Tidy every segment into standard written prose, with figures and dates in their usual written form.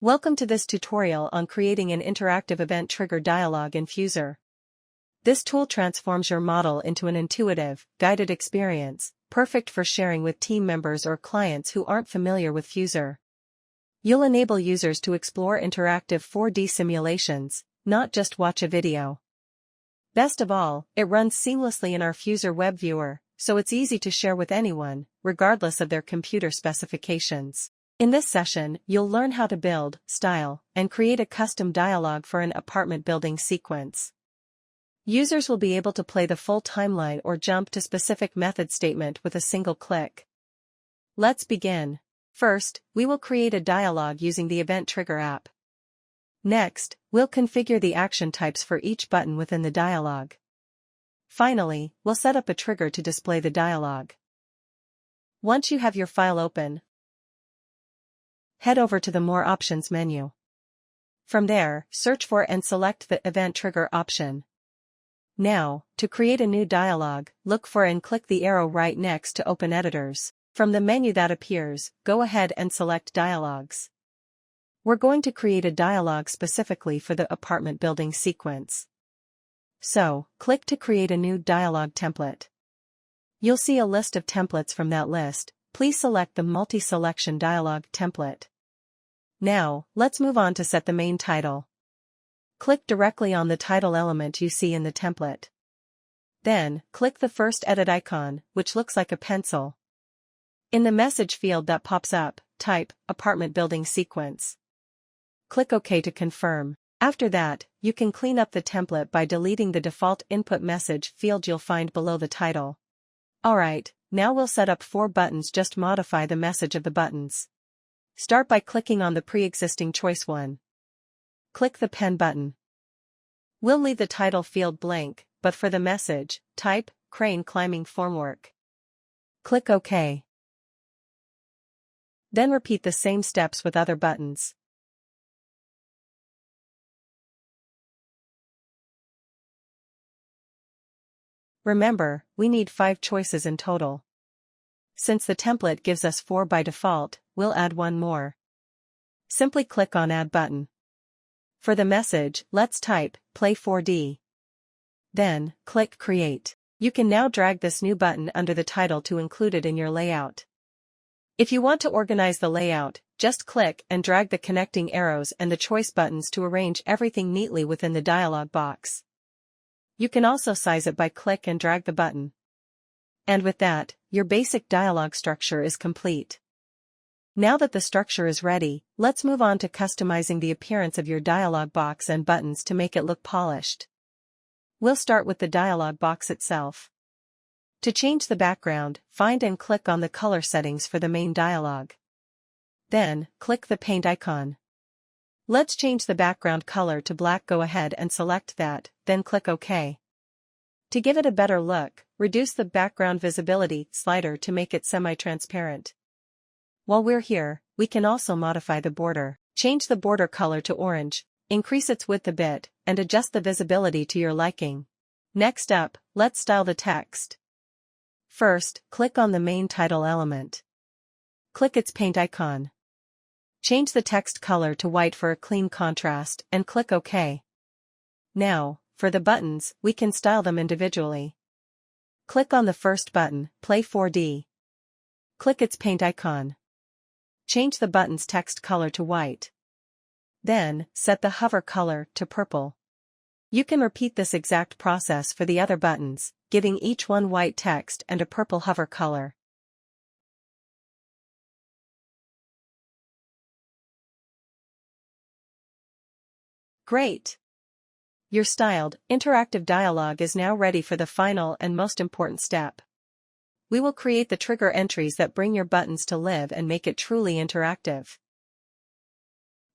Welcome to this tutorial on creating an interactive event trigger dialog in Fuzor. This tool transforms your model into an intuitive, guided experience, perfect for sharing with team members or clients who aren't familiar with Fuzor. You'll enable users to explore interactive 4D simulations, not just watch a video. Best of all, it runs seamlessly in our Fuzor web viewer, so it's easy to share with anyone, regardless of their computer specifications. In this session, you'll learn how to build, style, and create a custom dialog for an apartment building sequence. Users will be able to play the full timeline or jump to specific method statement with a single click. Let's begin. First, we will create a dialog using the Event Trigger app. Next, we'll configure the action types for each button within the dialog. Finally, we'll set up a trigger to display the dialog. Once you have your file open, head over to the More Options menu. From there, search for and select the Event Trigger option. Now, to create a new dialog, look for and click the arrow right next to Open Editors. From the menu that appears, go ahead and select Dialogs. We're going to create a dialog specifically for the apartment building sequence. So, click to create a new dialog template. You'll see a list of templates from that list. Please select the multi-selection dialog template. Now, let's move on to set the main title. Click directly on the title element you see in the template. Then, click the first edit icon, which looks like a pencil. In the message field that pops up, type Apartment Building Sequence. Click OK to confirm. After that, you can clean up the template by deleting the default input message field you'll find below the title. Alright, now we'll set up 4 buttons. Just modify the message of the buttons. Start by clicking on the pre-existing choice one. Click the pen button. We'll leave the title field blank, but for the message, type Crane Climbing Formwork. Click OK. Then repeat the same steps with other buttons. Remember, we need 5 choices in total. Since the template gives us 4 by default, we'll add 1 more. Simply click on Add button. For the message, let's type Play 4D. Then, click Create. You can now drag this new button under the title to include it in your layout. If you want to organize the layout, just click and drag the connecting arrows and the choice buttons to arrange everything neatly within the dialog box. You can also size it by click and drag the button. And with that, your basic dialog structure is complete. Now that the structure is ready, let's move on to customizing the appearance of your dialog box and buttons to make it look polished. We'll start with the dialog box itself. To change the background, find and click on the color settings for the main dialog. Then, click the paint icon. Let's change the background color to black. Go ahead and select that, then click OK. To give it a better look, reduce the background visibility slider to make it semi-transparent. While we're here, we can also modify the border. Change the border color to orange, increase its width a bit, and adjust the visibility to your liking. Next up, let's style the text. First, click on the main title element. Click its paint icon. Change the text color to white for a clean contrast, and click OK. Now, for the buttons, we can style them individually. Click on the first button, Play 4D. Click its paint icon. Change the button's text color to white. Then, set the hover color to purple. You can repeat this exact process for the other buttons, giving each one white text and a purple hover color. Great! Your styled, interactive dialog is now ready for the final and most important step. We will create the trigger entries that bring your buttons to life and make it truly interactive.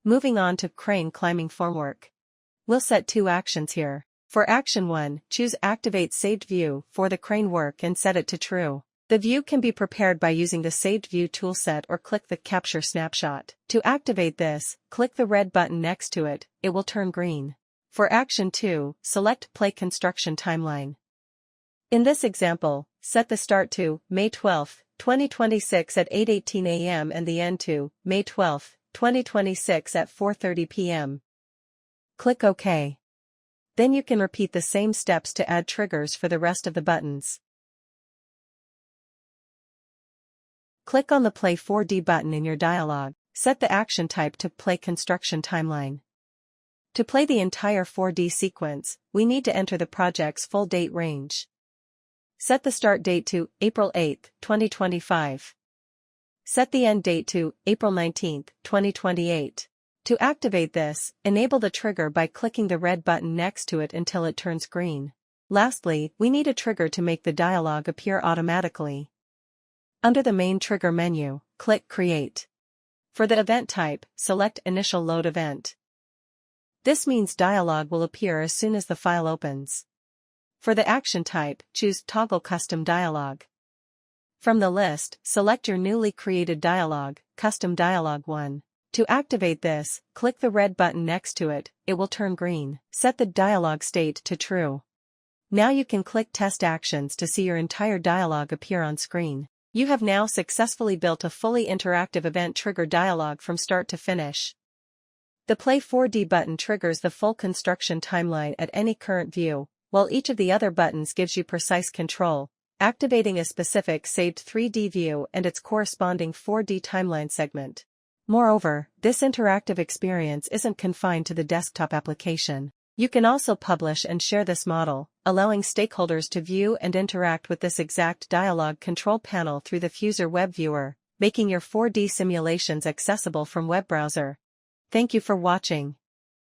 Moving on to Crane Climbing Formwork. We'll set 2 actions here. For Action 1, choose Activate Saved View for the crane work and set it to True. The view can be prepared by using the Saved View toolset or click the Capture Snapshot. To activate this, click the red button next to it, it will turn green. For Action 2, select Play Construction Timeline. In this example, set the start to May 12, 2026 at 8:18 a.m. and the end to May 12, 2026 at 4:30 p.m. Click OK. Then you can repeat the same steps to add triggers for the rest of the buttons. Click on the Play 4D button in your dialog. Set the action type to Play Construction Timeline. To play the entire 4D sequence, we need to enter the project's full date range. Set the start date to April 8, 2025. Set the end date to April 19, 2028. To activate this, enable the trigger by clicking the red button next to it until it turns green. Lastly, we need a trigger to make the dialog appear automatically. Under the main trigger menu, click Create. For the event type, select Initial Load Event. This means dialog will appear as soon as the file opens. For the action type, choose Toggle Custom Dialog. From the list, select your newly created dialog, Custom Dialog 1. To activate this, click the red button next to it, it will turn green. Set the dialog state to True. Now you can click Test Actions to see your entire dialog appear on screen. You have now successfully built a fully interactive event trigger dialog from start to finish. The Play 4D button triggers the full construction timeline at any current view, while each of the other buttons gives you precise control, activating a specific saved 3D view and its corresponding 4D timeline segment. Moreover, this interactive experience isn't confined to the desktop application. You can also publish and share this model, allowing stakeholders to view and interact with this exact dialog control panel through the Fuzor web viewer, making your 4D simulations accessible from web browser. Thank you for watching.